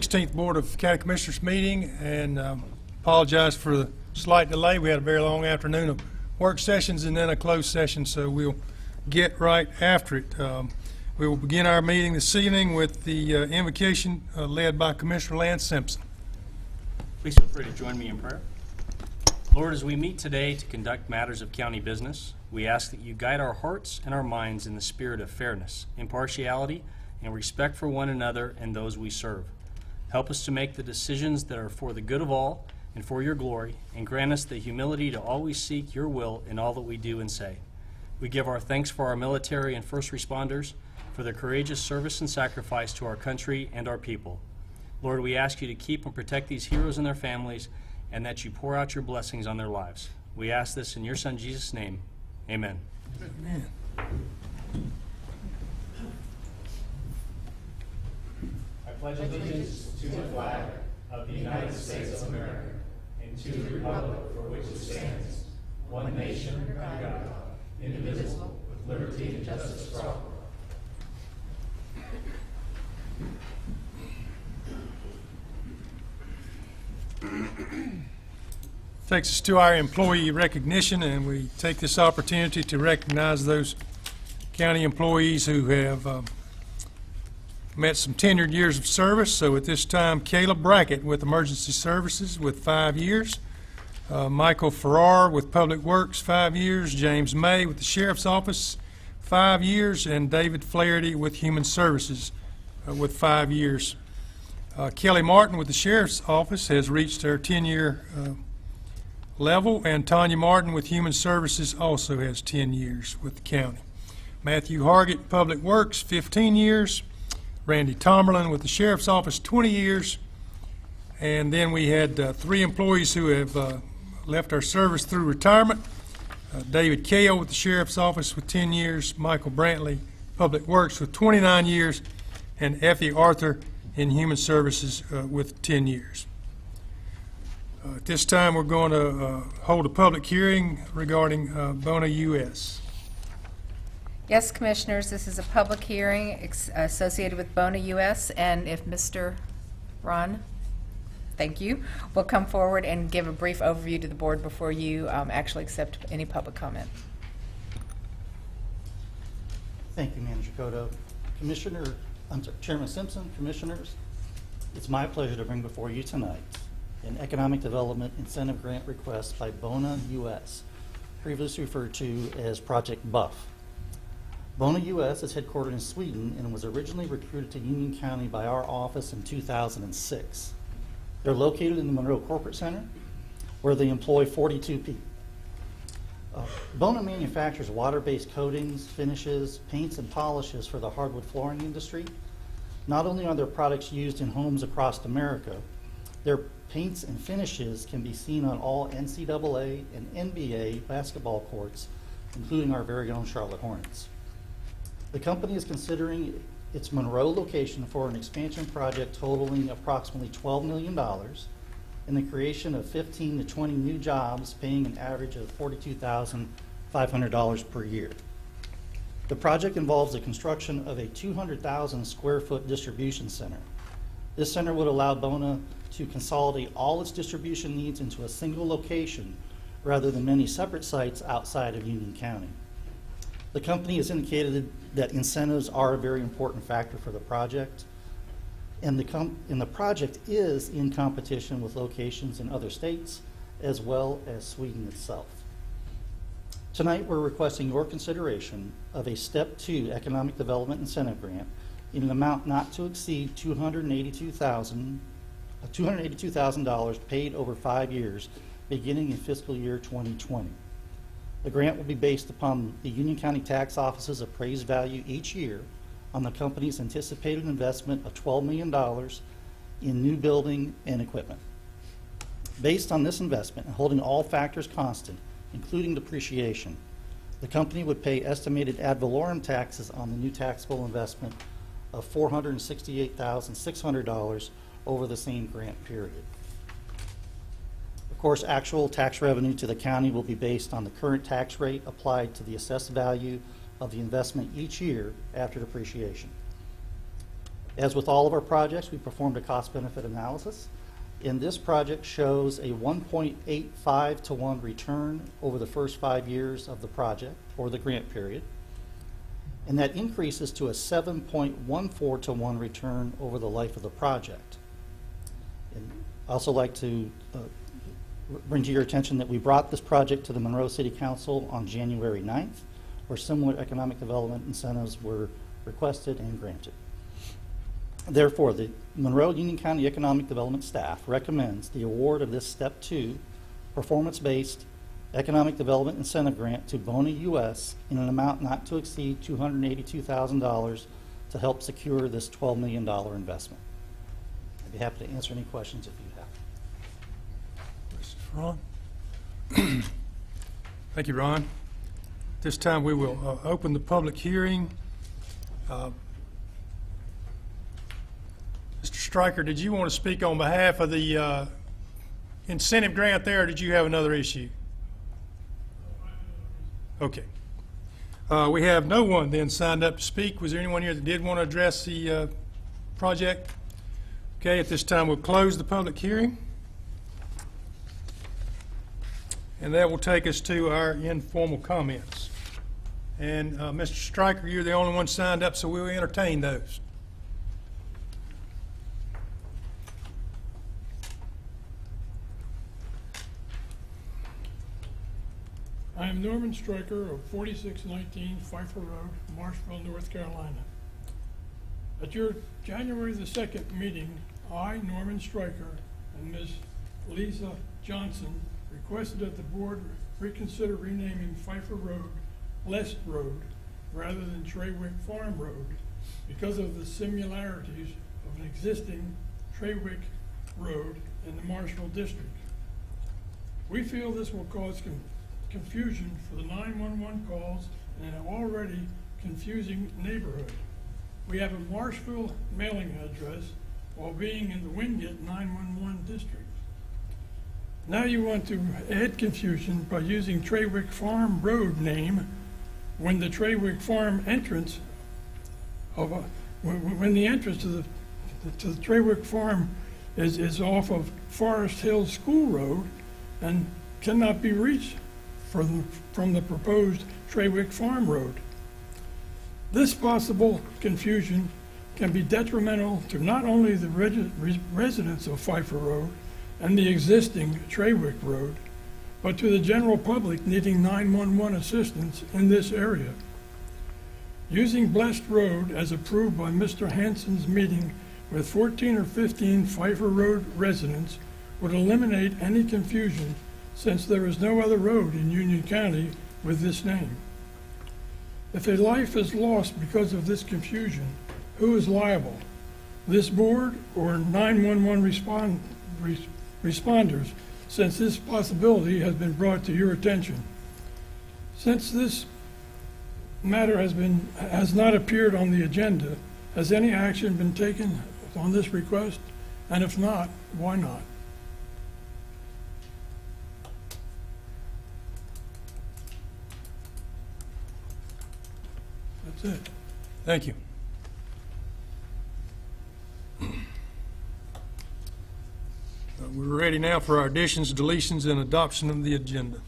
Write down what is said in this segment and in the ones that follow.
16th Board of County Commissioners meeting, and apologize for the slight delay. We had a very long afternoon of work sessions and then a closed session, so we'll get right after it. We will begin our meeting this evening with the invocation led by Commissioner Lance Simpson. Please feel free to join me in prayer. Lord, as we meet today to conduct matters of county business, we ask that you guide our hearts and our minds in the spirit of fairness, impartiality, and respect for one another and those we serve. Help us to make the decisions that are for the good of all and for your glory, and grant us the humility to always seek your will in all that we do and say. We give our thanks for our military and first responders, for their courageous service and sacrifice to our country and our people. Lord, we ask you to keep and protect these heroes and their families, and that you pour out your blessings on their lives. We ask this in your Son, Jesus' name. Amen. Amen. I pledge allegiance to the flag of the United States of America and to the republic for which it stands, one nation, under God, indivisible, with liberty and justice for all. Takes us to our employee recognition, and we take this opportunity to recognize those county employees who have met some tenured years of service. So at this time, Caleb Brackett with Emergency Services with 5 years, Michael Farrar with Public Works 5 years, James May with the Sheriff's Office 5 years, and David Flaherty with Human Services with 5 years. Kelly Martin with the Sheriff's Office has reached her 10-year level, and Tanya Martin with Human Services also has 10 years with the county. Matthew Hargett, Public Works, 15 years. Randy Tomerlin with the Sheriff's Office, 20 years. And then we had 3 employees who have left our service through retirement. David Kale with the Sheriff's Office with 10 years. Michael Brantley, Public Works with 29 years. And Effie Arthur in Human Services with 10 years. At this time, we're going to hold a public hearing regarding BONA US. Yes, Commissioners, this is a public hearing associated with BONA US, and if Mr. Ron, thank you, will come forward and give a brief overview to the board before you actually accept any public comment. Thank you, Manager Cotto. Chairman Simpson, Commissioners, it's my pleasure to bring before you tonight an Economic Development Incentive Grant request by BONA US, previously referred to as Project BUFF. BONA US is headquartered in Sweden and was originally recruited to Union County by our office in 2006. They're located in the Monroe Corporate Center, where they employ 42 people. BONA manufactures water-based coatings, finishes, paints, and polishes for the hardwood flooring industry. Not only are their products used in homes across America, their paints and finishes can be seen on all NCAA and NBA basketball courts, including our very own Charlotte Hornets. The company is considering its Monroe location for an expansion project totaling approximately $12 million and the creation of 15 to 20 new jobs paying an average of $42,500 per year. The project involves the construction of a 200,000 square foot distribution center. This center would allow BONA to consolidate all its distribution needs into a single location rather than many separate sites outside of Union County. The company has indicated that incentives are a very important factor for the project, and the project is in competition with locations in other states as well as Sweden itself. Tonight we're requesting your consideration of a Step 2 Economic Development Incentive Grant in an amount not to exceed $282,000 paid over 5 years beginning in fiscal year 2020. The grant will be based upon the Union County Tax Office's appraised value each year on the company's anticipated investment of $12 million in new building and equipment. Based on this investment and holding all factors constant, including depreciation, the company would pay estimated ad valorem taxes on the new taxable investment of $468,600 over the same grant period. Of course, actual tax revenue to the county will be based on the current tax rate applied to the assessed value of the investment each year after depreciation. As with all of our projects, we performed a cost-benefit analysis, and this project shows a 1.85 to 1 return over the first 5 years of the project, or the grant period, and that increases to a 7.14 to 1 return over the life of the project. And I also like to bring to your attention that we brought this project to the Monroe City Council on January 9th, where similar economic development incentives were requested and granted. Therefore, the Monroe Union County Economic Development staff recommends the award of this Step 2 performance-based economic development incentive grant to BONA US in an amount not to exceed $282,000 to help secure this $12 million investment. I'd be happy to answer any questions if you have. Ron? Thank you, Ron. This time we will open the public hearing. Mr. Stryker, did you want to speak on behalf of the incentive grant there, or did you have another issue? Okay. We have no one then signed up to speak. Was there anyone here that did want to address the project? Okay, at this time we'll close the public hearing. And that will take us to our informal comments. And Mr. Stryker, you're the only one signed up, so we'll entertain those. I am Norman Stryker of 4619 Pfeiffer Road, Marshville, North Carolina. At your January the 2nd meeting, I, Norman Stryker, and Ms. Lisa Johnson requested that the board reconsider renaming Pfeiffer Road Lest Road rather than Treywick Farm Road because of the similarities of an existing Treywick Road in the Marshville district. We feel this will cause confusion for the 911 calls in an already confusing neighborhood. We have a Marshville mailing address while being in the Wingate 911 district. Now you want to add confusion by using Treywick Farm Road name when the Treywick Farm entrance when the entrance to the Treywick Farm is off of Forest Hill School Road and cannot be reached from the proposed Treywick Farm Road. This possible confusion can be detrimental to not only the residents of Pfeiffer Road and the existing Treywick Road, but to the general public needing 911 assistance in this area. Using Blessed Road as approved by Mr. Hansen's meeting with 14 or 15 Pfeiffer Road residents would eliminate any confusion since there is no other road in Union County with this name. If a life is lost because of this confusion, who is liable? This board or 911 responders, since this possibility has been brought to your attention? Since this matter has not appeared on the agenda, has any action been taken on this request? And if not, why not? That's it. Thank you. We're ready now for our additions, deletions, and adoption of the agenda.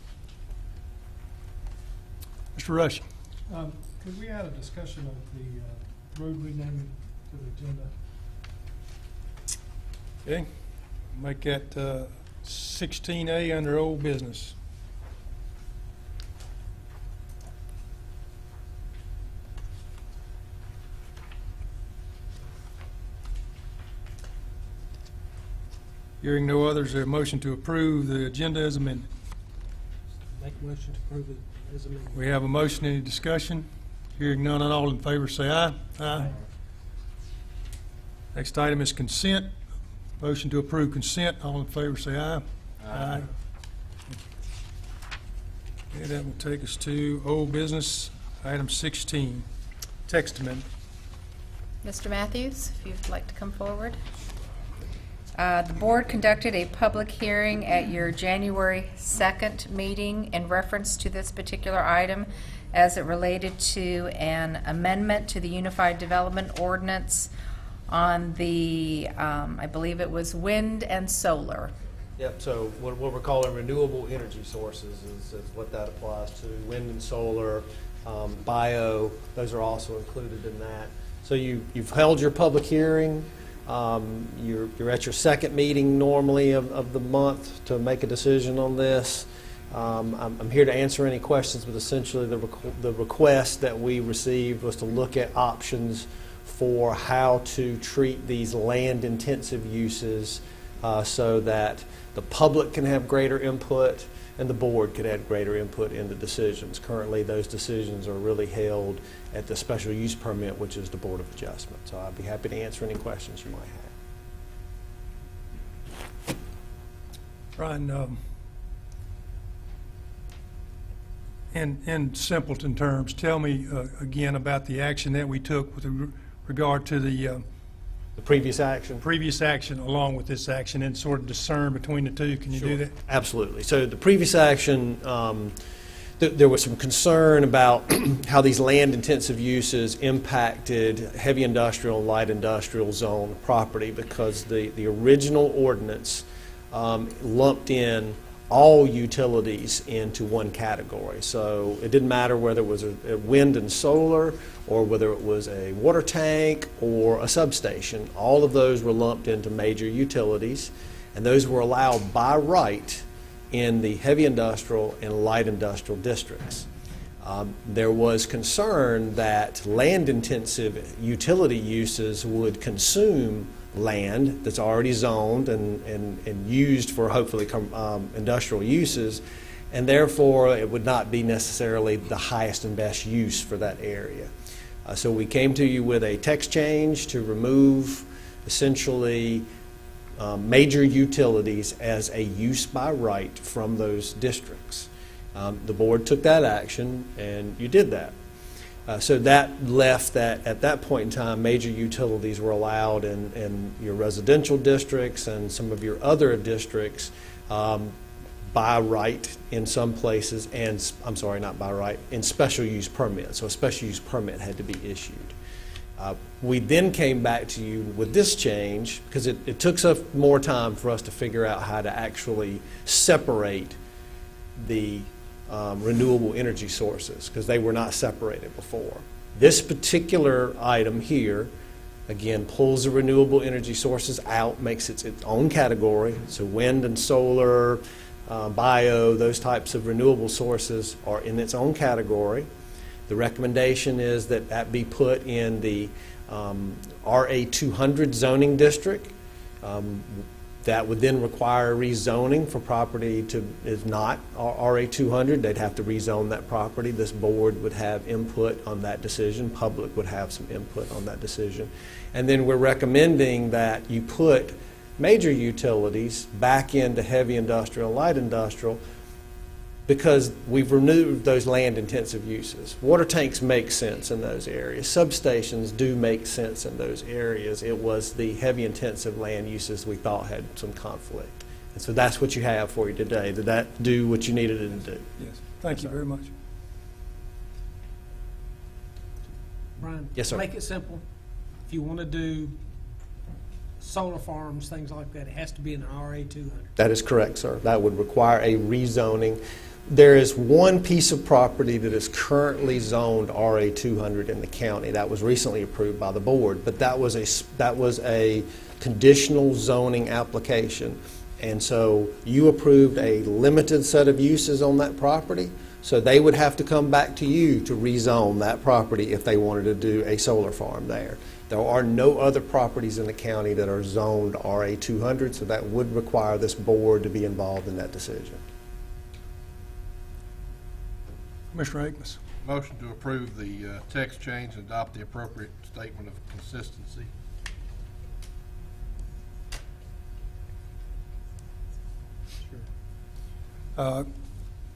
Mr. Rushing. Could we add a discussion of the road renaming to the agenda? Okay, make that 16A under old business. Hearing no others, is there a motion to approve the agenda as amended? Make a motion to approve it as amended. We have a motion, any discussion? Hearing none, all in favor say aye. Aye. Next item is consent. Motion to approve consent, all in favor say aye. Aye. Okay, that will take us to old business, item 16, text amendment. Mr. Matthews, if you'd like to come forward. The board conducted a public hearing at your January 2nd meeting in reference to this particular item as it related to an amendment to the Unified Development Ordinance on the, I believe it was wind and solar. Yep, so what we're calling renewable energy sources is what that applies to. Wind and solar, bio, those are also included in that. So you've held your public hearing. You're at your second meeting normally of the month to make a decision on this. I'm here to answer any questions, but essentially the request that we received was to look at options for how to treat these land-intensive uses so that the public can have greater input and the board could add greater input into decisions. Currently, those decisions are really held at the special use permit, which is the Board of Adjustment. So I'd be happy to answer any questions you might have. Brian, in simpleton terms, tell me again about the action that we took with regard to the previous action? previous action along with this action, and sort of discern between the two. Can you do that? Absolutely. So the previous action, there was some concern about how these land-intensive uses impacted heavy industrial and light industrial zone property, because the original ordinance lumped in all utilities into one category. So it didn't matter whether it was a wind and solar or whether it was a water tank or a substation. All of those were lumped into major utilities, and those were allowed by right in the heavy industrial and light industrial districts. There was concern that land-intensive utility uses would consume land that's already zoned and used for hopefully industrial uses, and therefore it would not be necessarily the highest and best use for that area. So we came to you with a text change to remove essentially major utilities as a use by right from those districts. The board took that action, and you did that. So that left that at that point in time, major utilities were allowed in your residential districts and some of your other districts by right in some places, and I'm sorry, not by right, in special use permits. So a special use permit had to be issued. We then came back to you with this change because it took some more time for us to figure out how to actually separate the renewable energy sources, because they were not separated before. This particular item here, again, pulls the renewable energy sources out, makes it its own category. So wind and solar, bio, those types of renewable sources are in its own category. The recommendation is that that be put in the RA 200 zoning district. That would then require rezoning for property to is not RA 200. They'd have to rezone that property. This board would have input on that decision. Public would have some input on that decision. And then we're recommending that you put major utilities back into heavy industrial and light industrial, because we've removed those land-intensive uses. Water tanks make sense in those areas. Substations do make sense in those areas. It was the heavy-intensive land uses we thought had some conflict. And so that's what you have for you today. Did that do what you needed it to do? Yes. Thank you very much. Brian? Yes, sir. Make it simple. If you want to do solar farms, things like that, it has to be in an RA 200. That is correct, sir. That would require a rezoning. There is one piece of property that is currently zoned RA 200 in the county. That was recently approved by the board, but that was a conditional zoning application. And so you approved a limited set of uses on that property, so they would have to come back to you to rezone that property if they wanted to do a solar farm there. There are no other properties in the county that are zoned RA 200, so that would require this board to be involved in that decision. Commissioner Akins. Motion to approve the text change and adopt the appropriate statement of consistency.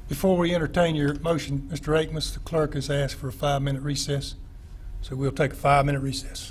Before we entertain your motion, Mr. Akins, the clerk has asked for a 5-minute recess, so we'll take a 5-minute recess.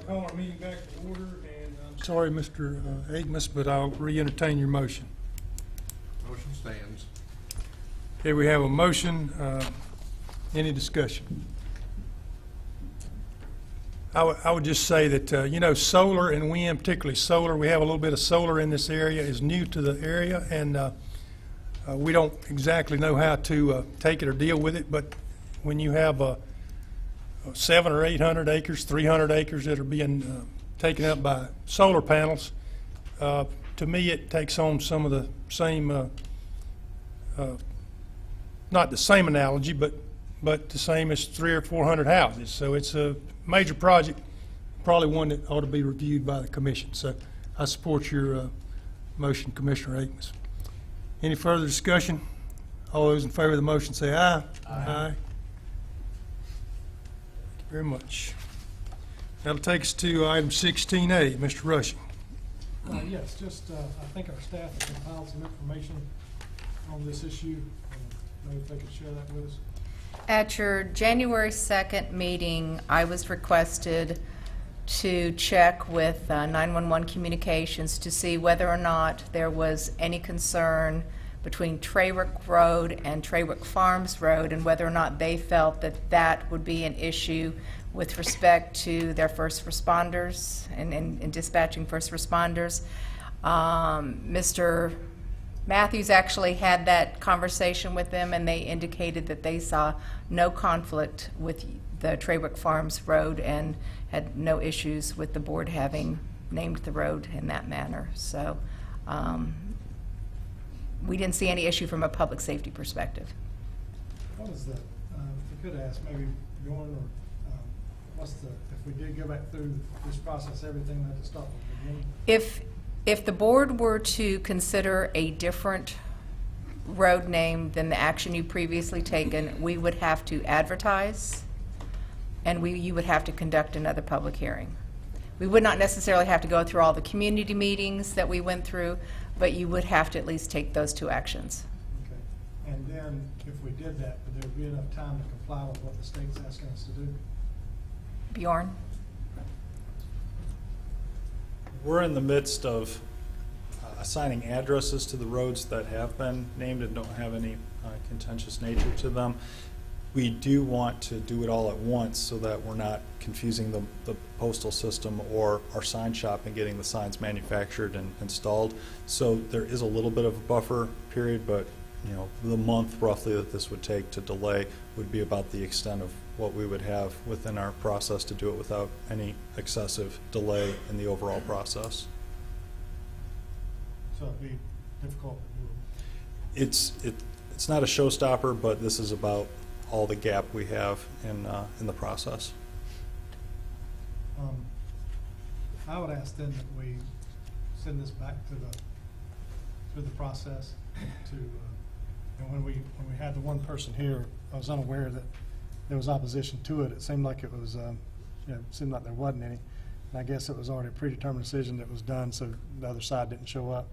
call our meeting back to order, and I'm sorry, Mr. Agmus, but I'll re-entertain your motion. Motion stands. Okay, we have a motion. Any discussion? I would just say that, you know, solar and wind, particularly solar, we have a little bit of solar in this area, is new to the area, and we don't exactly know how to take it or deal with it, but when you have 700 or 800 acres, 300 acres that are being taken up by solar panels, to me it takes on some of the same, not the same analogy, but the same as 300 or 400 houses. So it's a major project, probably one that ought to be reviewed by the commission. So I support your motion, Commissioner Akins. Any further discussion? All those in favor of the motion say aye. Aye. Thank you very much. That'll take us to item 16A. Mr. Rushing. Yes, just, I think our staff has compiled some information on this issue. Maybe if they could share that with us. At your January 2nd meeting, I was requested to check with 911 Communications to see whether or not there was any concern between Traywick Road and Traywick Farms Road, and whether or not they felt that that would be an issue with respect to their first responders and dispatching first responders. Mr. Matthews actually had that conversation with them, and they indicated that they saw no conflict with the Traywick Farms Road and had no issues with the board having named the road in that manner. So we didn't see any issue from a public safety perspective. What is the, if you could ask, maybe Bjorn, or what's the, if we did go back through this process, everything had to start from the beginning? If the board were to consider a different road name than the action you previously taken, we would have to advertise, and you would have to conduct another public hearing. We would not necessarily have to go through all the community meetings that we went through, but you would have to at least take those two actions. Okay. And then, if we did that, would there be enough time to comply with what the state's asking us to do? Bjorn? We're in the midst of assigning addresses to the roads that have been named and don't have any contentious nature to them. We do want to do it all at once so that we're not confusing the postal system or our sign shop and getting the signs manufactured and installed. So there is a little bit of a buffer period, but you know, the month roughly that this would take to delay would be about the extent of what we would have within our process to do it without any excessive delay in the overall process. So it'd be difficult. It's not a showstopper, but this is about all the gap we have in the process. I would ask then that we send this back through the process to, and when we had the one person here, I was unaware that there was opposition to it. It seemed like it was, it seemed like there wasn't any. And I guess it was already a predetermined decision that was done, so the other side didn't show up.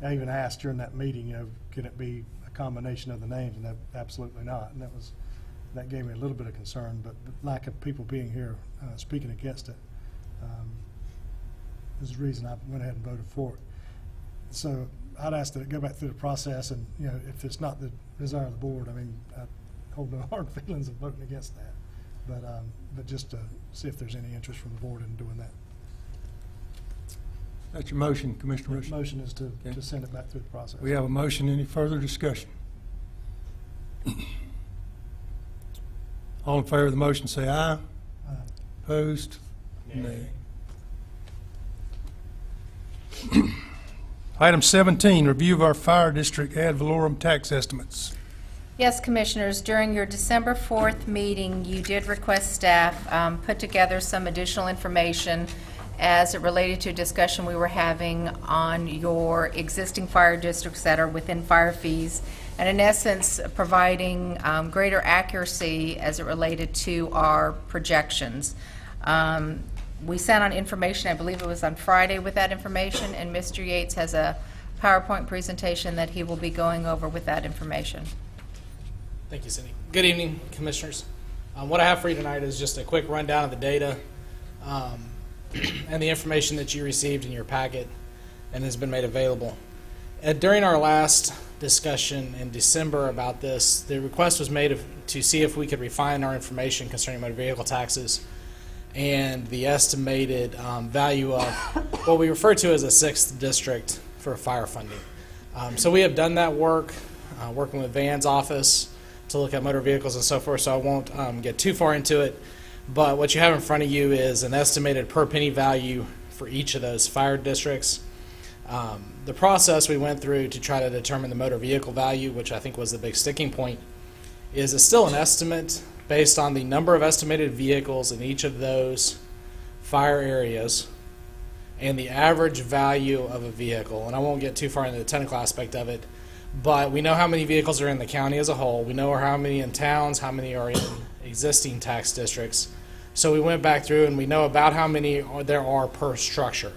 I even asked during that meeting, can it be a combination of the names, and absolutely not. And that gave me a little bit of concern, but the lack of people being here speaking against it is the reason I went ahead and voted for it. So I'd ask that it go back through the process, and if it's not the desire of the board, I mean, I hold no hard feelings of voting against that, but just to see if there's any interest from the board in doing that. That's your motion, Commissioner Rushing. The motion is to send it back through the process. We have a motion. Any further discussion? All in favor of the motion say aye. Opposed? Nay. Item 17, review of our fire district ad valorem tax estimates. Yes, Commissioners, during your December 4th meeting, you did request staff put together some additional information as it related to a discussion we were having on your existing fire districts that are within fire fees, and in essence, providing greater accuracy as it related to our projections. We sent on information, I believe it was on Friday with that information, and Mr. Yates has a PowerPoint presentation that he will be going over with that information. Thank you, Cindy. Good evening, Commissioners. What I have for you tonight is just a quick rundown of the data. and the information that you received in your packet and has been made available. During our last discussion in December about this, the request was made to see if we could refine our information concerning motor vehicle taxes and the estimated value of what we refer to as a 6th district for fire funding. So we have done that work, working with Van's office to look at motor vehicles and so forth, so I won't get too far into it. But what you have in front of you is an estimated per penny value for each of those fire districts. The process we went through to try to determine the motor vehicle value, which I think was the big sticking point, is it's still an estimate based on the number of estimated vehicles in each of those fire areas and the average value of a vehicle. And I won't get too far into the technical aspect of it, but we know how many vehicles are in the county as a whole. We know how many in towns, how many are in existing tax districts. So we went back through and we know about how many there are per structure.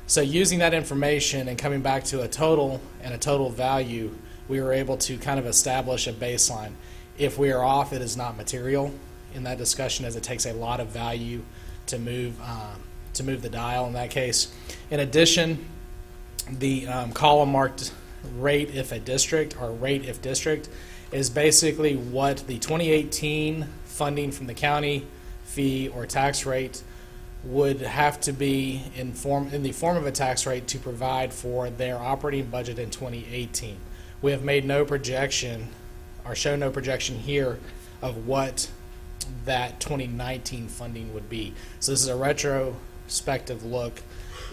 So using that information and coming back to a total and a total value, we were able to kind of establish a baseline. If we are off, it is not material in that discussion, as it takes a lot of value to move the dial in that case. In addition, the column marked rate if a district or rate if district is basically what the 2018 funding from the county fee or tax rate would have to be in the form of a tax rate to provide for their operating budget in 2018. We have made no projection or show no projection here of what that 2019 funding would be. So this is a retrospective look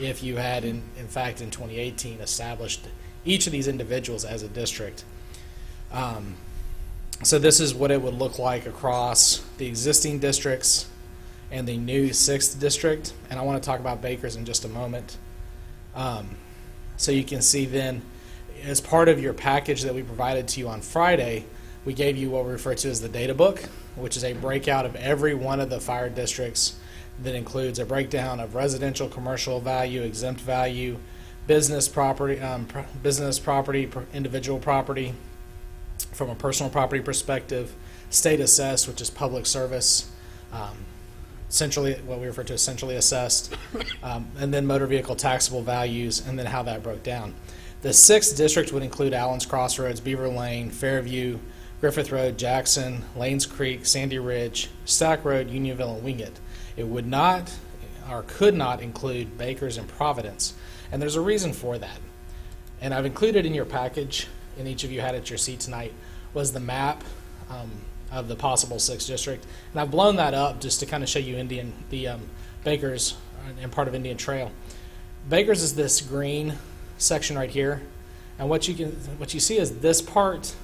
if you had in fact in 2018 established each of these individuals as a district. So this is what it would look like across the existing districts and the new 6th district, and I want to talk about Baker's in just a moment. So you can see then, as part of your package that we provided to you on Friday, we gave you what we refer to as the data book, which is a breakout of every one of the fire districts that includes a breakdown of residential, commercial value, exempt value, business property, individual property, from a personal property perspective, state assessed, which is public service, centrally, what we refer to as centrally assessed, and then motor vehicle taxable values, and then how that broke down. The 6th district would include Allen's Crossroads, Beaver Lane, Fairview, Griffith Road, Jackson, Lanes Creek, Sandy Ridge, Stack Road, Unionville, and Wingate. It would not or could not include Baker's and Providence, and there's a reason for that. And I've included in your package, and each of you had at your seat tonight, was the map of the possible 6th district. And I've blown that up just to kind of show you Baker's and part of Indian Trail. Baker's is this green section right here, and what you see is this part,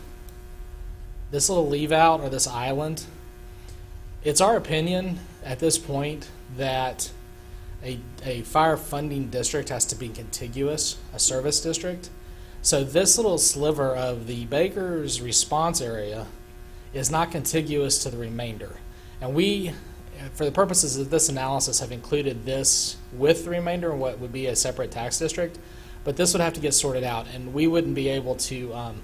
this little leave out or this island. It's our opinion at this point that a fire funding district has to be contiguous, a service district. So this little sliver of the Baker's response area is not contiguous to the remainder. And we, for the purposes of this analysis, have included this with the remainder in what would be a separate tax district. But this would have to get sorted out, and we wouldn't be able to,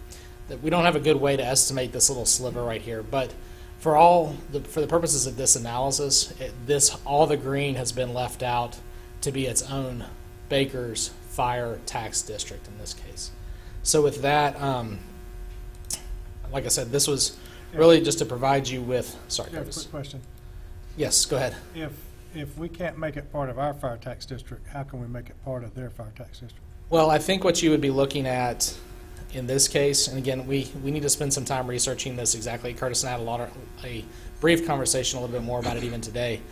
we don't have a good way to estimate this little sliver right here. But for the purposes of this analysis, all the green has been left out to be its own Baker's fire tax district in this case. So with that, like I said, this was really just to provide you with, sorry, I have a Curtis. quick question. Yes, go ahead. If we can't make it part of our fire tax district, how can we make it part of their fire tax district? Well, I think what you would be looking at in this case, and again, we need to spend some time researching this exactly. Curtis and I had a brief conversation a little bit more about it even today.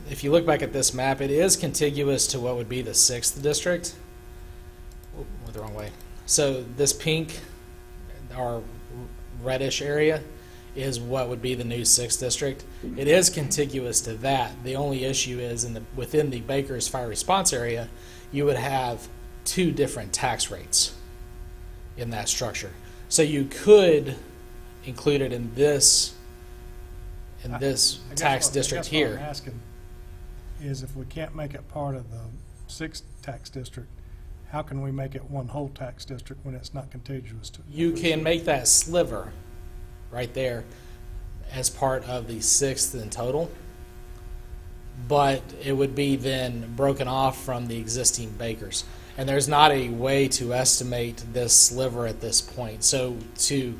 If you look back at this map, it is contiguous to what would be the 6th district. Oh, went the wrong way. So this pink or reddish area is what would be the new 6th district. It is contiguous to that. The only issue is within the Baker's fire response area, you would have 2 different tax rates in that structure. So you could include it in this tax district here. What I'm asking is, if we can't make it part of the 6th tax district, how can we make it one whole tax district when it's not contiguous to it? You can make that sliver right there as part of the 6th in total. but it would be then broken off from the existing Bakers. And there's not a way to estimate this sliver at this point. So to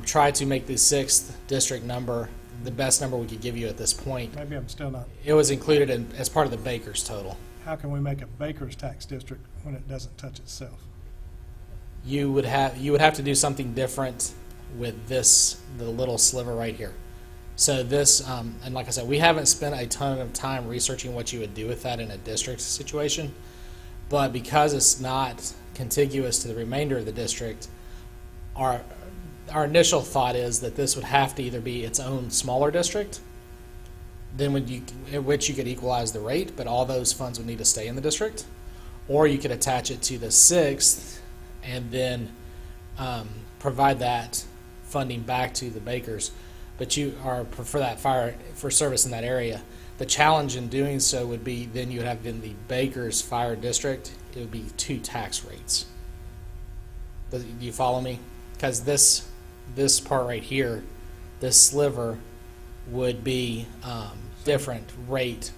try to make the 6th district number the best number we could give you at this point, Maybe I'm still not, it was included as part of the Bakers total. how can we make a Baker's tax district when it doesn't touch itself? You would have to do something different with this, the little sliver right here. So this, and like I said, we haven't spent a ton of time researching what you would do with that in a district situation, but because it's not contiguous to the remainder of the district, our initial thought is that this would have to either be its own smaller district, then in which you could equalize the rate, but all those funds would need to stay in the district, or you could attach it to the 6th and then provide that funding back to the Bakers. But you are for that fire for service in that area. The challenge in doing so would be then you would have in the Bakers fire district, it would be 2 tax rates. Do you follow me? Because this part right here, this sliver would be different rate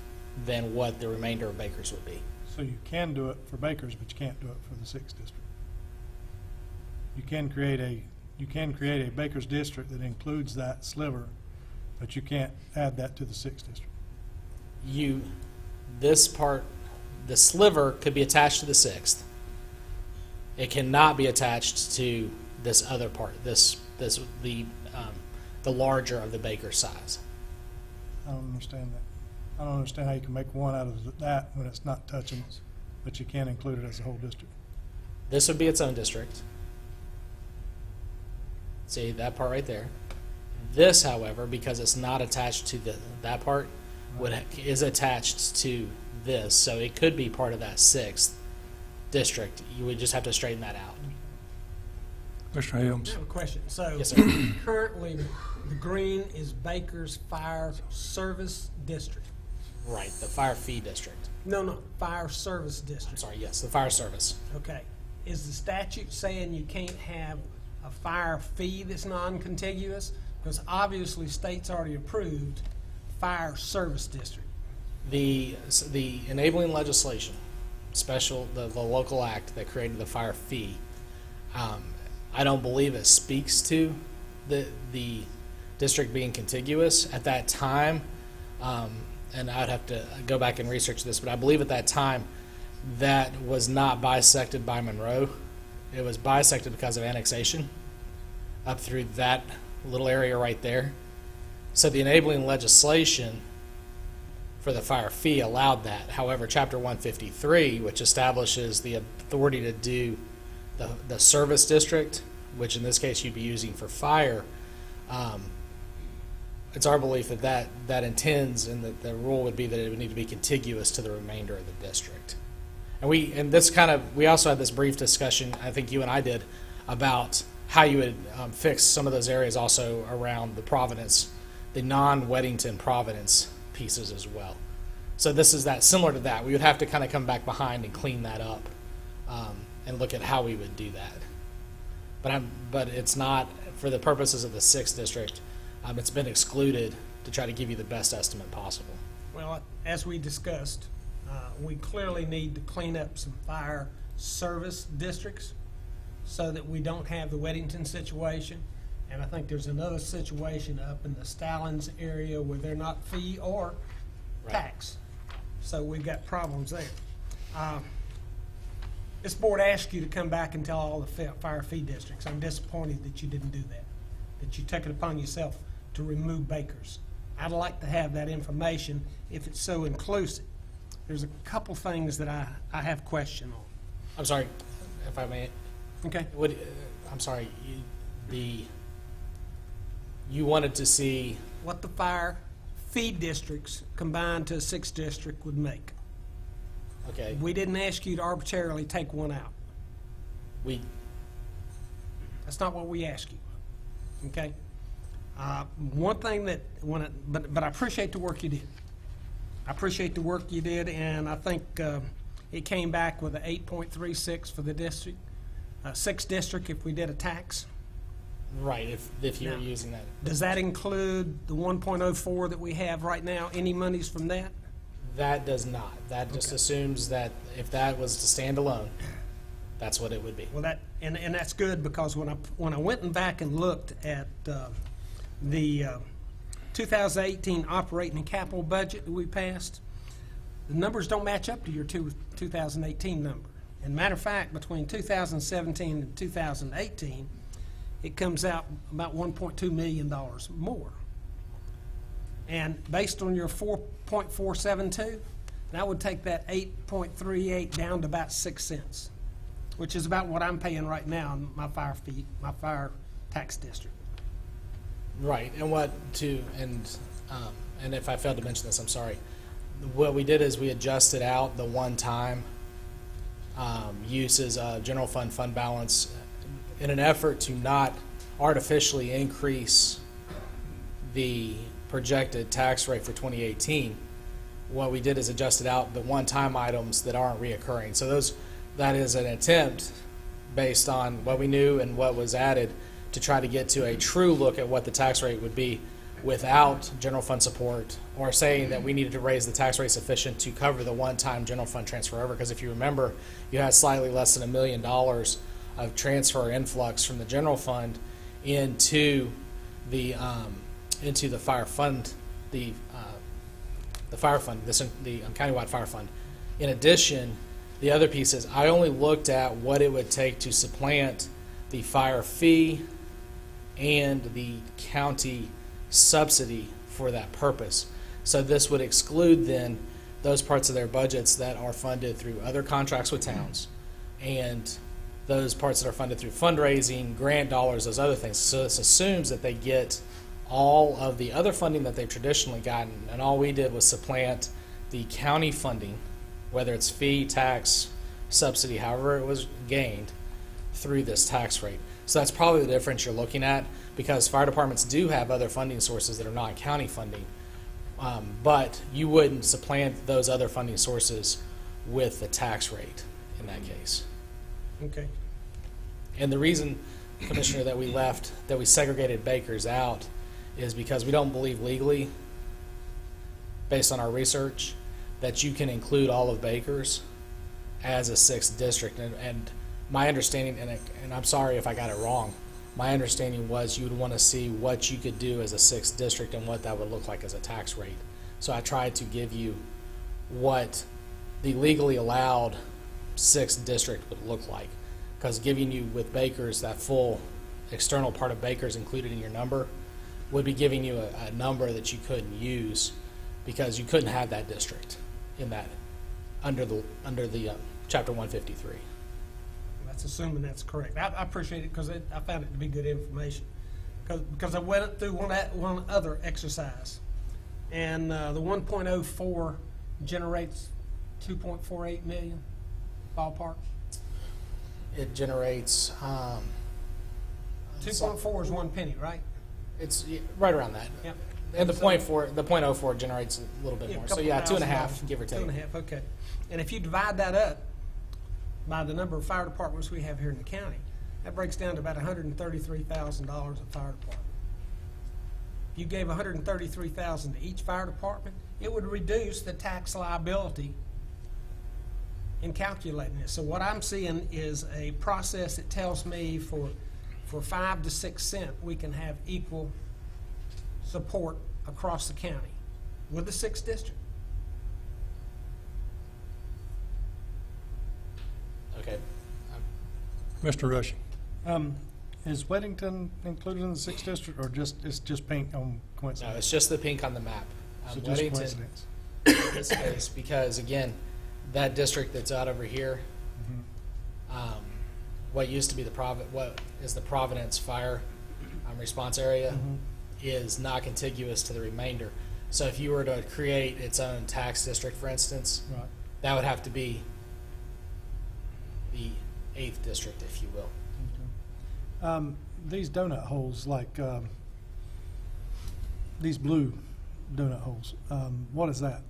than what the remainder of Bakers would be. So you can do it for Bakers, but you can't do it for the 6th district. You can create a Baker's district that includes that sliver, but you can't add that to the 6th district. This part, the sliver could be attached to the 6th. It cannot be attached to this other part, the larger of the Baker size. I don't understand that. I don't understand how you can make one out of that when it's not touching, but you can't include it as a whole district. This would be its own district. See that part right there. This, however, because it's not attached to that part, is attached to this, so it could be part of that 6th district. You would just have to straighten that out. Mr. I Helms. have a question. So Yes, sir. currently, the green is Baker's Fire Service District. Right, the fire fee district. No, Fire Service I'm District. sorry, yes, the fire service. Okay. Is the statute saying you can't have a fire fee that's non-contiguous? Because obviously, state's already approved Fire Service District. The enabling legislation, the local act that created the fire fee, I don't believe it speaks to the district being contiguous at that time. And I'd have to go back and research this, but I believe at that time that was not bisected by Monroe. It was bisected because of annexation up through that little area right there. So the enabling legislation for the fire fee allowed that. However, Chapter 153, which establishes the authority to do the service district, which in this case you'd be using for fire, it's our belief that intends, and that the rule would be that it would need to be contiguous to the remainder of the district. And we also had this brief discussion, I think you and I did, about how you would fix some of those areas also around the Providence, the non-Weddington Providence pieces as well. So this is similar to that. We would have to kind of come back behind and clean that up and look at how we would do that. But it's not, for the purposes of the 6th district, it's been excluded to try to give you the best estimate possible. Well, as we discussed, we clearly need to clean up some fire service districts so that we don't have the Weddington situation. And I think there's another situation up in the Stallings area where they're not fee or tax. So we've got problems there. This board asked you to come back and tell all the fire fee districts. I'm disappointed that you didn't do that you took it upon yourself to remove Bakers. I'd like to have that information if it's so inclusive. There's a couple things that I have question on. I'm sorry, if I may. Okay. I'm sorry, you wanted to see, What the fire fee districts combined to a 6th district would make. okay, We didn't ask you to arbitrarily take one out. That's not what we asked you. Okay? One thing that, but I appreciate the work you did. I appreciate the work you did, and I think it came back with an 8.36 for the district, 6th district if we did a tax. right, if you were Now, using that. Does that include the 1.04 that we have right now? Any monies from that? That does not. That just assumes that if that was to stand alone, that's what it would be. Well, and that's good, because when I went back and looked at the 2018 operating and capital budget that we passed, the numbers don't match up to your 2018 number. And matter of fact, between 2017 and 2018, it comes out about $1.2 million more. And based on your 4.472, that would take that 8.38 down to about 6 cents, which is about what I'm paying right now in my fire fee, my fire tax district. Right, and if I failed to mention this, I'm sorry. What we did is we adjusted out the one-time uses of general fund balance in an effort to not artificially increase the projected tax rate for 2018. What we did is adjusted out the one-time items that aren't reoccurring. So that is an attempt based on what we knew and what was added to try to get to a true look at what the tax rate would be without general fund support, or saying that we needed to raise the tax rate sufficient to cover the one-time general fund transfer over. Because if you remember, you had slightly less than $1 million of transfer influx from the general fund into the fire fund, the fire fund, the countywide fire fund. In addition, the other piece is I only looked at what it would take to supplant the fire fee and the county subsidy for that purpose. So this would exclude then those parts of their budgets that are funded through other contracts with towns, and those parts that are funded through fundraising, grant dollars, those other things. So this assumes that they get all of the other funding that they've traditionally gotten, and all we did was supplant the county funding, whether it's fee, tax, subsidy, however it was gained, through this tax rate. So that's probably the difference you're looking at, because fire departments do have other funding sources that are not county funding, but you wouldn't supplant those other funding sources with the tax rate in that case. Okay. And the reason, Commissioner, that we segregated bakers out is because we don't believe legally, based on our research, that you can include all of bakers as a 6th district. And my understanding, and I'm sorry if I got it wrong, my understanding was you would want to see what you could do as a 6th district and what that would look like as a tax rate. So I tried to give you what the legally allowed 6th district would look like, because giving you with bakers that full external part of bakers included in your number would be giving you a number that you couldn't use, because you couldn't have that district in that under the Chapter 153. That's assuming that's correct. I appreciate it, because I found it to be good information. Because I went through one other exercise, and the 1.04 generates 2.48 million ballpark. It generates 2.4 is 1 penny, right? It's right around that. Yep. And the 0.04 generates a little bit more. So yeah, $2.5, give or take. $2.5, okay. And if you divide that up by the number of fire departments we have here in the county, that breaks down to about $133,000 a fire department. If you gave $133,000 to each fire department, it would reduce the tax liability in calculating this. So what I'm seeing is a process that tells me for 5 to 6 cents, we can have equal support across the county with the 6th district. Okay. Mr. Rushing. Is Weddington included in the 6th district, or it's just pink on No, coincidence? it's just the pink on the map. So just Weddington, coincidence. in this case, because again, that district that's out over here, what used to be what is the Providence Fire response area, is not contiguous to the remainder. So if you were to create its own tax district, for instance, Right. that would have to be the 8th district, if you will. These donut holes, like these blue donut holes, what is that?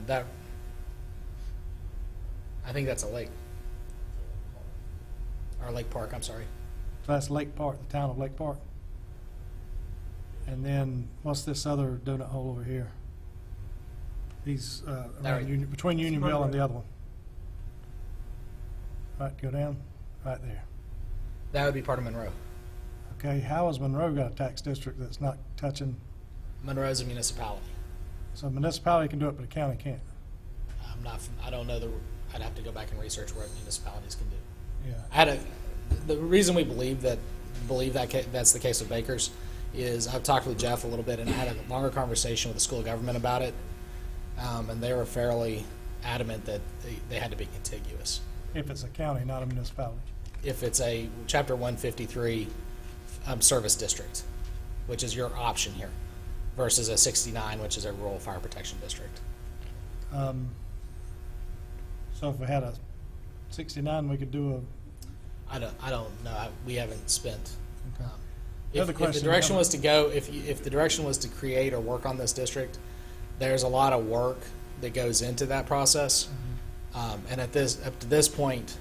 That, I think that's a lake. Or Lake Park, I'm sorry. That's Lake Park, the town of Lake Park. And then what's this other donut hole over here? He's Larry. around between Unionville and the other one. Right, go down, right there. That would be part of Monroe. Okay, how has Monroe got a tax district that's not touching, Monroe's a municipality. so municipality can do it, but the county can't? I don't know I'd have to go back and research what municipalities can do. Yeah. The reason we believe that's the case with Baker's is I've talked with Jeff a little bit, and I had a longer conversation with the school government about it, and they were fairly adamant that they had to be contiguous. If it's a county, not a municipality. If it's a Chapter 153 service district, which is your option here, versus a 69, which is a rural fire protection district. So if we had a 69, we could do I don't know. We haven't spent. Okay. The If other the question direction I- was to go, if the direction was to create or work on this district, there's a lot of work that goes into that process. And up to this point,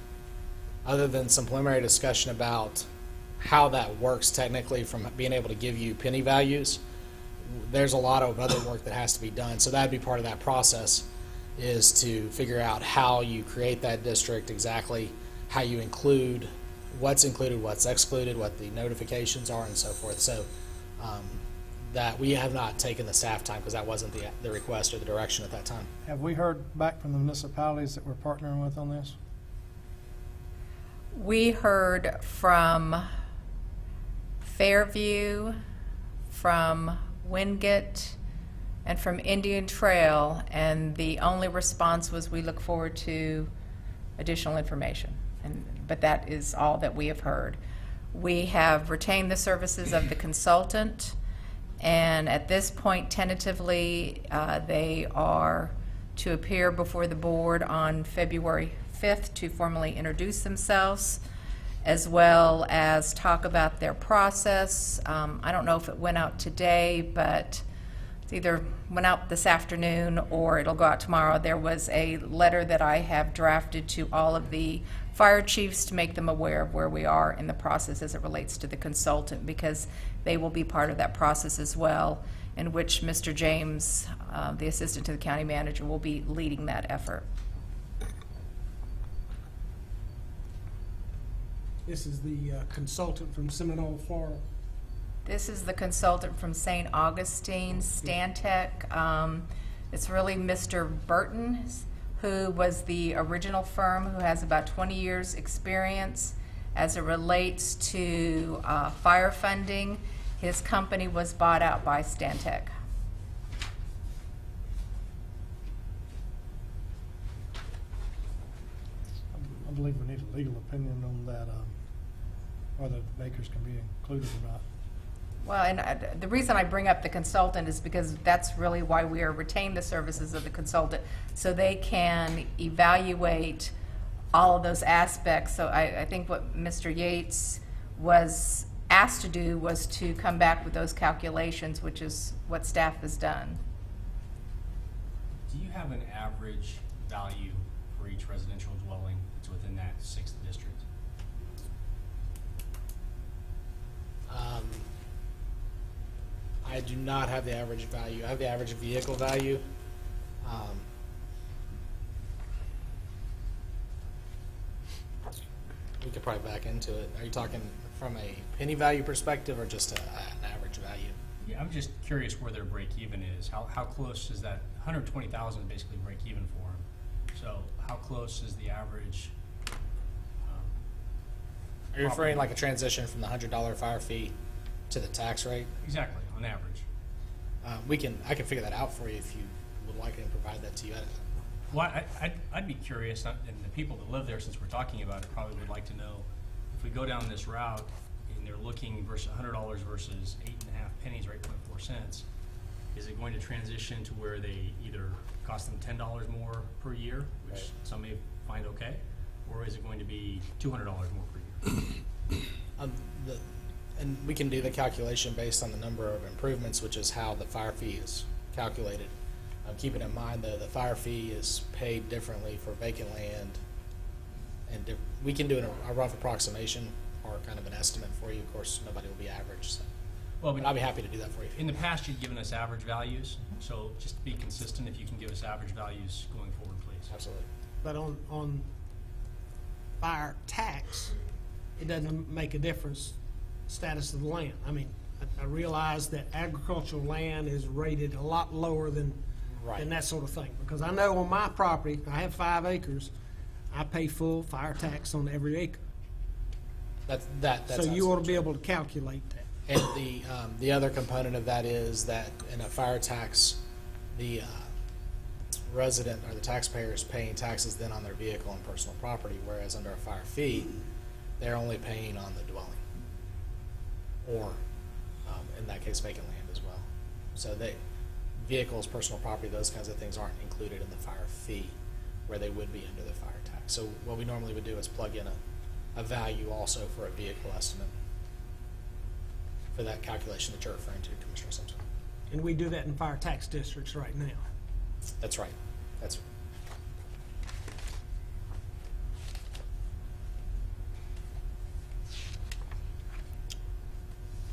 other than some preliminary discussion about how that works technically from being able to give you penny values, there's a lot of other work that has to be done. So that'd be part of that process, is to figure out how you create that district, exactly how you include what's included, what's excluded, what the notifications are, and so forth. So that we have not taken the staff time because that wasn't the request or the direction at that time. Have we heard back from the municipalities that we're partnering with on this? We heard from Fairview, from Wingate, and from Indian Trail, and the only response was, we look forward to additional information. But that is all that we have heard. We have retained the services of the consultant, and at this point, tentatively, they are to appear before the board on February 5th to formally introduce themselves, as well as talk about their process. I don't know if it went out today, but it's either went out this afternoon or it'll go out tomorrow. There was a letter that I have drafted to all of the fire chiefs to make them aware of where we are in the process as it relates to the consultant, because they will be part of that process as well, in which Mr. James, the assistant to the county manager, will be leading that effort. This is the consultant from Seminole, Florida. This is the consultant from St. Augustine, Stantec. It's really Mr. Burton, who was the original firm, who has about 20 years' experience as it relates to fire funding. His company was bought out by Stantec. I believe we need a legal opinion on that, whether Bakers can be included or not. Well, and the reason I bring up the consultant is because that's really why we are retained the services of the consultant, so they can evaluate all of those aspects. So I think what Mr. Yates was asked to do was to come back with those calculations, which is what staff has done. Do you have an average value for each residential dwelling that's within that 6th district? I do not have the average value. I have the average vehicle value. We could probably back into it. Are you talking from a penny value perspective or just an average value? Yeah, I'm just curious where their break even is. How close is that? 120,000 is basically break even for them. So how close is the average? Are you referring like a transition from the $100 fire fee to the tax rate? Exactly, on average. I can figure that out for you if you would like and provide that to you. Well, I'd be curious, and the people that live there, since we're talking about it, probably would like to know, if we go down this route and they're looking versus $100 versus 8.5 pennies or 8.4 cents, is it going to transition to where they either cost them $10 more per year, which some may find okay, or is it going to be $200 more per year? And we can do the calculation based on the number of improvements, which is how the fire fee is calculated. Keeping in mind, though, the fire fee is paid differently for vacant land, and we can do a rough approximation or kind of an estimate for you. Of course, nobody will be average. So. Well, But I'll be happy to do that for you. in the past, you've given us average values, so just to be consistent, if you can give us average values going forward, please. Absolutely. But on fire tax, it doesn't make a difference status of the land. I mean, I realize that agricultural land is rated a lot lower than Right. that sort of thing. Because I know on my property, I have 5 acres, I pay full fire tax on every acre. That's So you ought to absolutely be able to calculate that. And the other component of that is that in a fire tax, the resident or the taxpayer is paying taxes then on their vehicle and personal property, whereas under a fire fee, they're only paying on the dwelling. Or, in that case, vacant land as well. So vehicles, personal property, those kinds of things aren't included in the fire fee where they would be under the fire tax. So what we normally would do is plug in a value also for a vehicle estimate for that calculation that you're referring to, Commissioner Simpson. And we do that in fire tax districts right now. That's right. That's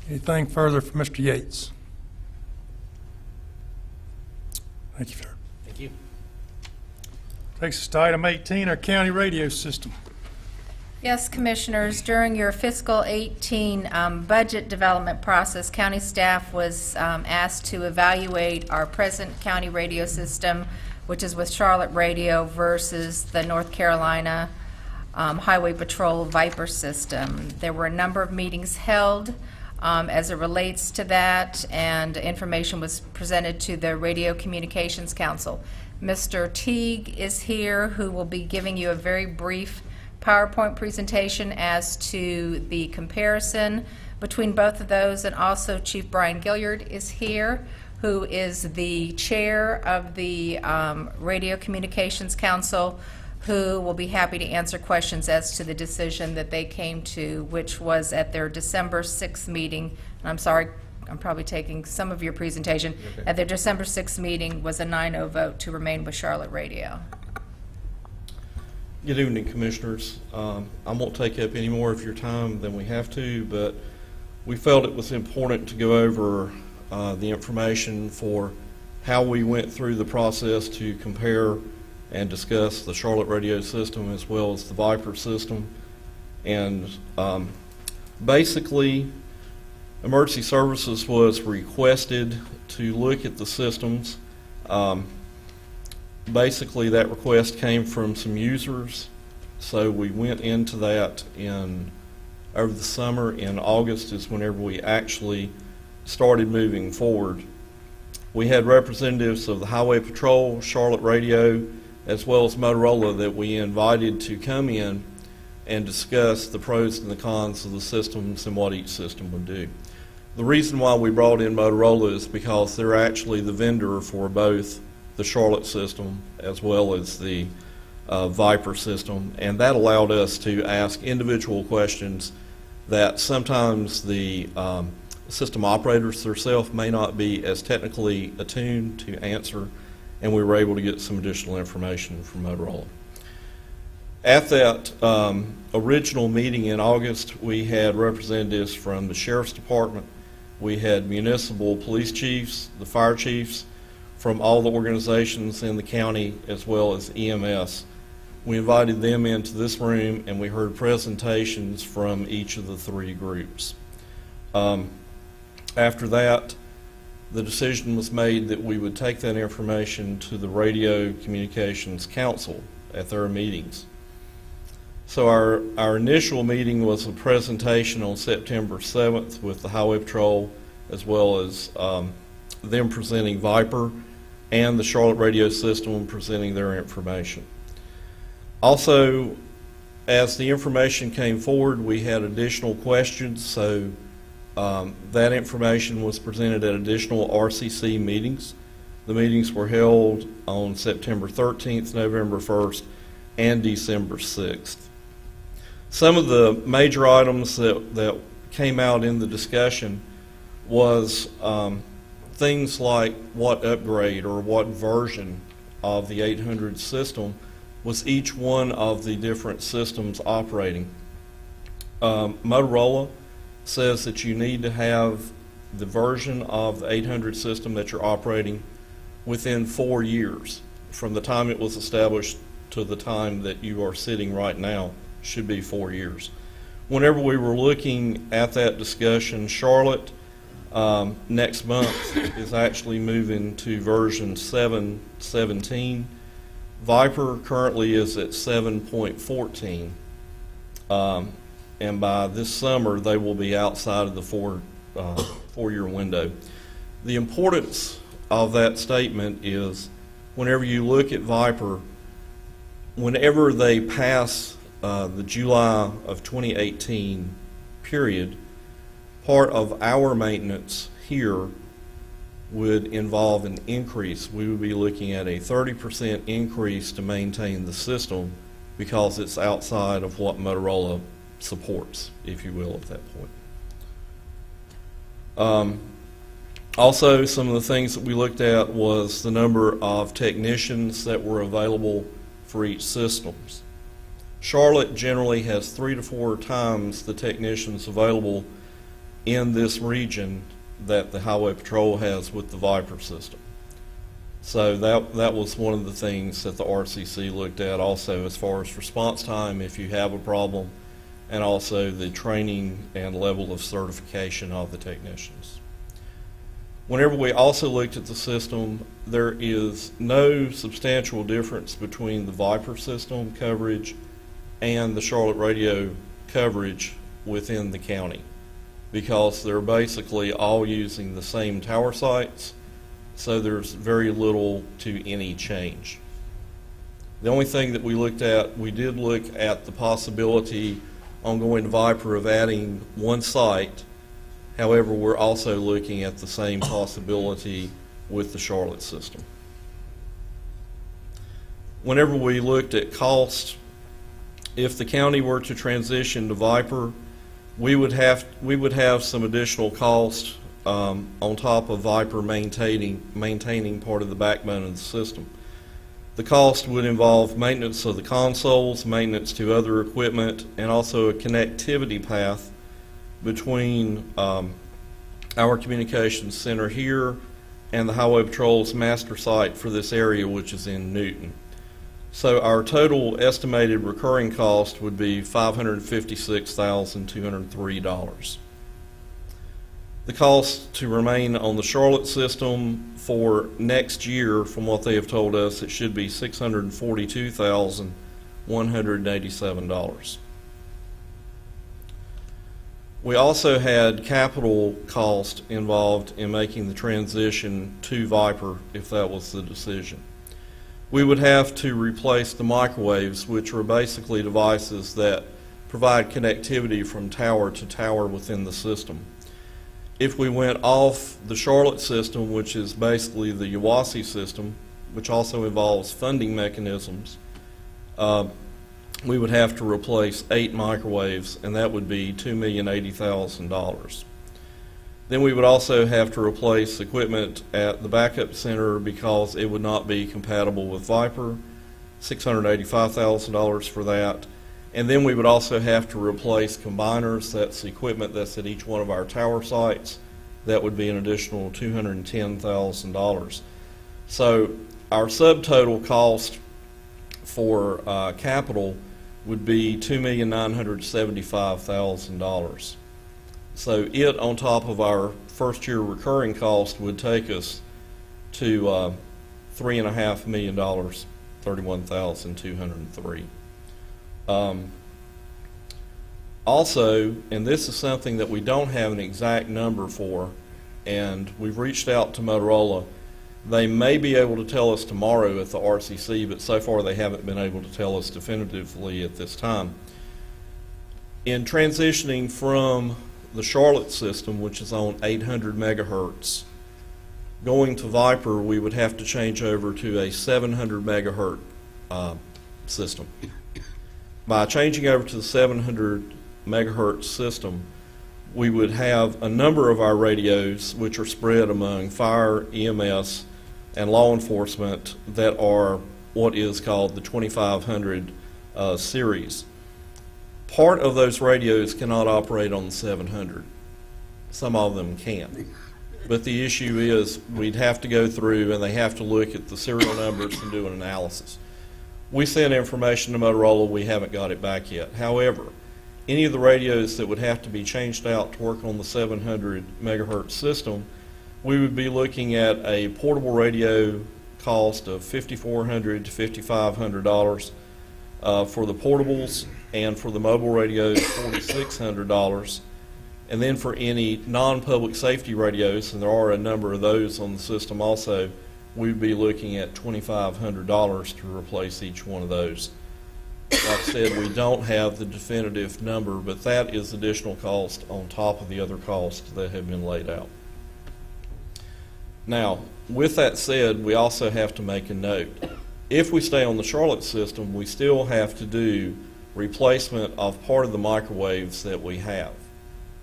Anything further from Mr. Yates? Thank you, sir. Thank you. Takes us to item 18, our county radio system. Yes, Commissioners, during your fiscal 18 budget development process, county staff was asked to evaluate our present county radio system, which is with Charlotte Radio, versus the North Carolina Highway Patrol Viper system. There were a number of meetings held as it relates to that, and information was presented to the Radio Communications Council. Mr. Teague is here, who will be giving you a very brief PowerPoint presentation as to the comparison between both of those, and also Chief Brian Gilliard is here, who is the chair of the Radio Communications Council, who will be happy to answer questions as to the decision that they came to, which was at their December 6th meeting. And I'm sorry, I'm probably taking some of your presentation. Okay. At their December 6th meeting was a 9-0 vote to remain with Charlotte Radio. Good evening, Commissioners. I won't take up any more of your time than we have to, but we felt it was important to go over the information for how we went through the process to compare and discuss the Charlotte radio system as well as the Viper system. And basically, Emergency Services was requested to look at the systems. Basically, that request came from some users, so we went into that over the summer. In August is whenever we actually started moving forward. We had representatives of the Highway Patrol, Charlotte Radio, as well as Motorola that we invited to come in and discuss the pros and the cons of the systems and what each system would do. The reason why we brought in Motorola is because they're actually the vendor for both the Charlotte system as well as the Viper system, and that allowed us to ask individual questions that sometimes the system operators themselves may not be as technically attuned to answer, and we were able to get some additional information from Motorola. At that original meeting in August, we had representatives from the Sheriff's Department, we had municipal police chiefs, the fire chiefs, from all the organizations in the county as well as EMS. We invited them into this room and we heard presentations from each of the 3 groups. After that, the decision was made that we would take that information to the Radio Communications Council at their meetings. So our initial meeting was a presentation on September 7th with the Highway Patrol as well as them presenting Viper and the Charlotte radio system presenting their information. Also, as the information came forward, we had additional questions, so that information was presented at additional RCC meetings. The meetings were held on September 13th, November 1st, and December 6th. Some of the major items that came out in the discussion was things like what upgrade or what version of the 800 system was each one of the different systems operating. Motorola says that you need to have the version of the 800 system that you're operating within 4 years. From the time it was established to the time that you are sitting right now should be 4 years. Whenever we were looking at that discussion, Charlotte next month is actually moving to version 7.17. Viper currently is at 7.14. And by this summer, they will be outside of the four-year window. The importance of that statement is whenever you look at Viper, whenever they pass the July of 2018 period, part of our maintenance here would involve an increase. We would be looking at a 30% increase to maintain the system because it's outside of what Motorola supports, if you will, at that point. Also, some of the things that we looked at was the number of technicians that were available for each systems. Charlotte generally has 3 to 4 times the technicians available in this region that the Highway Patrol has with the Viper system. So that was one of the things that the RCC looked at also, as far as response time if you have a problem, and also the training and level of certification of the technicians. Whenever we also looked at the system, there is no substantial difference between the Viper system coverage and the Charlotte radio coverage within the county, because they're basically all using the same tower sites, so there's very little to any change. The only thing that we looked at, we did look at the possibility on going to Viper of adding one site. However, we're also looking at the same possibility with the Charlotte system. Whenever we looked at cost, if the county were to transition to Viper, we would have some additional cost on top of Viper maintaining part of the backbone of the system. The cost would involve maintenance of the consoles, maintenance to other equipment, and also a connectivity path between our communications center here and the Highway Patrol's master site for this area, which is in Newton. So our total estimated recurring cost would be $556,203. The cost to remain on the Charlotte system for next year, from what they have told us, it should be $642,187. We also had capital cost involved in making the transition to Viper, if that was the decision. We would have to replace the microwaves, which are basically devices that provide connectivity from tower to tower within the system. If we went off the Charlotte system, which is basically the BOCC system, which also involves funding mechanisms, we would have to replace 8 microwaves, and that would be $2,080,000. Then we would also have to replace equipment at the backup center because it would not be compatible with Viper, $685,000 for that. And then we would also have to replace combiners. That's the equipment that's at each one of our tower sites. That would be an additional $210,000. So our subtotal cost for capital would be $2,975,000. So it, on top of our first year recurring cost, would take us to $3.5 million, $31,203. Also, and this is something that we don't have an exact number for, and we've reached out to Motorola. They may be able to tell us tomorrow at the RCC, but so far they haven't been able to tell us definitively at this time. In transitioning from the Charlotte system, which is on 800 megahertz, going to Viper, we would have to change over to a 700 megahertz system. By changing over to the 700 megahertz system, we would have a number of our radios which are spread among fire, EMS, and law enforcement that are what is called the 2500 series. Part of those radios cannot operate on the 700. Some of them can't. But the issue is we'd have to go through and they have to look at the serial numbers and do an analysis. We sent information to Motorola. We haven't got it back yet. However, any of the radios that would have to be changed out to work on the 700 megahertz system, we would be looking at a portable radio cost of $5,400 to $5,500 for the portables, and for the mobile radios, $4,600. And then for any non-public safety radios, and there are a number of those on the system also, we'd be looking at $2,500 to replace each one of those. Like I said, we don't have the definitive number, but that is additional cost on top of the other costs that have been laid out. Now, with that said, we also have to make a note. If we stay on the Charlotte system, we still have to do replacement of part of the microwaves that we have,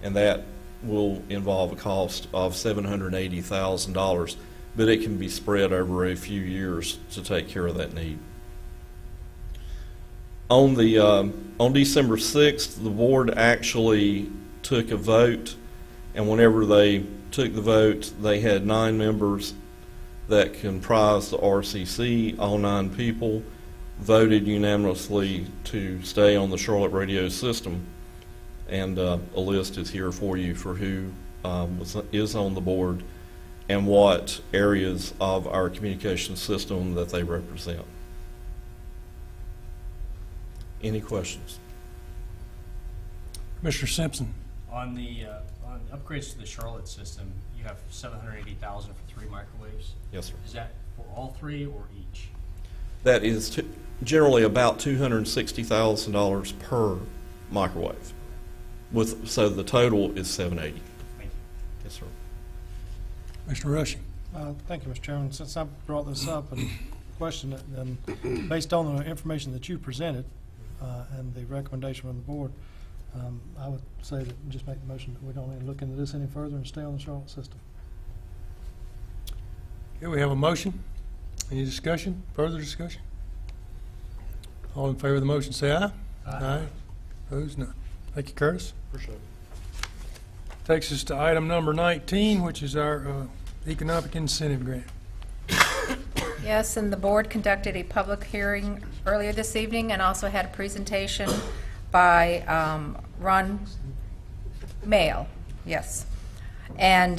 and that will involve a cost of $780,000, but it can be spread over a few years to take care of that need. On December 6th, the board actually took a vote, and whenever they took the vote, they had 9 members that comprised the RCC. All 9 people voted unanimously to stay on the Charlotte radio system, and a list is here for you for who is on the board and what areas of our communication system that they represent. Any questions? Commissioner Simpson. On the on upgrades to the Charlotte system, you have $780,000 for 3 microwaves. Yes, sir. Is that for all 3 or each? That is generally about $260,000 per microwave. So the total is $780,000. Thank you. Yes, sir. Mr. Rushing. Thank you, Mr. Chairman. Since I brought this up and questioned it, and based on the information that you presented and the recommendation from the board, I would say that just make the motion that we don't need to look into this any further and stay on the Charlotte system. Okay, we have a motion. Any discussion? Further discussion? All in favor of the motion, say aye. Aye. Opposed, none. Thank you, Curtis. Appreciate it. Takes us to item number 19, which is our economic incentive grant. Yes, and the board conducted a public hearing earlier this evening and also had a presentation by Ron Mail, yes. And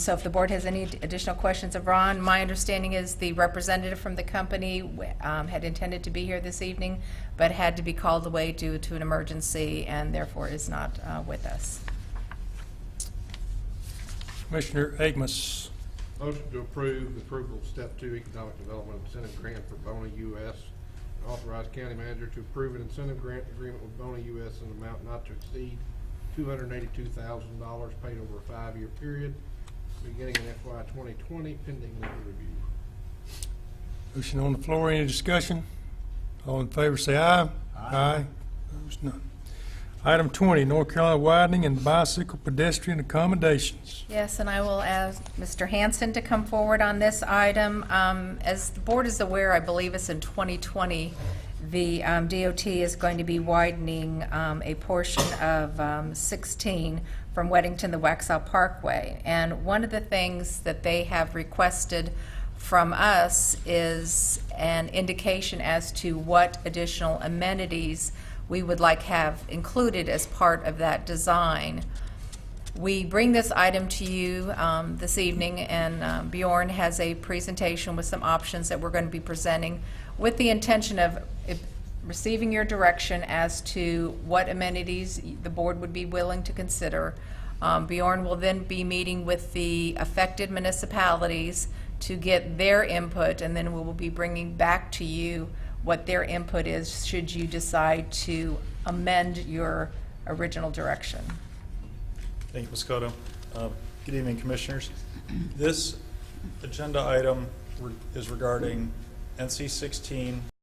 so if the board has any additional questions of Ron, my understanding is the representative from the company had intended to be here this evening, but had to be called away due to an emergency and therefore is not with us. Commissioner Akmus. Motion to approve the approval of Step 2 Economic Development Incentive Grant for Bona US. Authorize county manager to approve an incentive grant agreement with Bona US in an amount not to exceed $282,000 paid over a 5-year period, beginning in FY 2020, pending legal review. Motion on the floor. Any discussion? All in favor say aye. Aye. Opposed, none. Item 20, North Carolina widening and bicycle pedestrian accommodations. Yes, and I will ask Mr. Hanson to come forward on this item. As the board is aware, I believe it's in 2020, the DOT is going to be widening a portion of 16 from Weddington to Waxhaw Parkway. And one of the things that they have requested from us is an indication as to what additional amenities we would like have included as part of that design. We bring this item to you this evening, and Bjorn has a presentation with some options that we're going to be presenting with the intention of receiving your direction as to what amenities the board would be willing to consider. Bjorn will then be meeting with the affected municipalities to get their input, and then we will be bringing back to you what their input is should you decide to amend your original direction. Thank you, Ms. Cotto. Good evening, Commissioners. This agenda item is regarding NC 16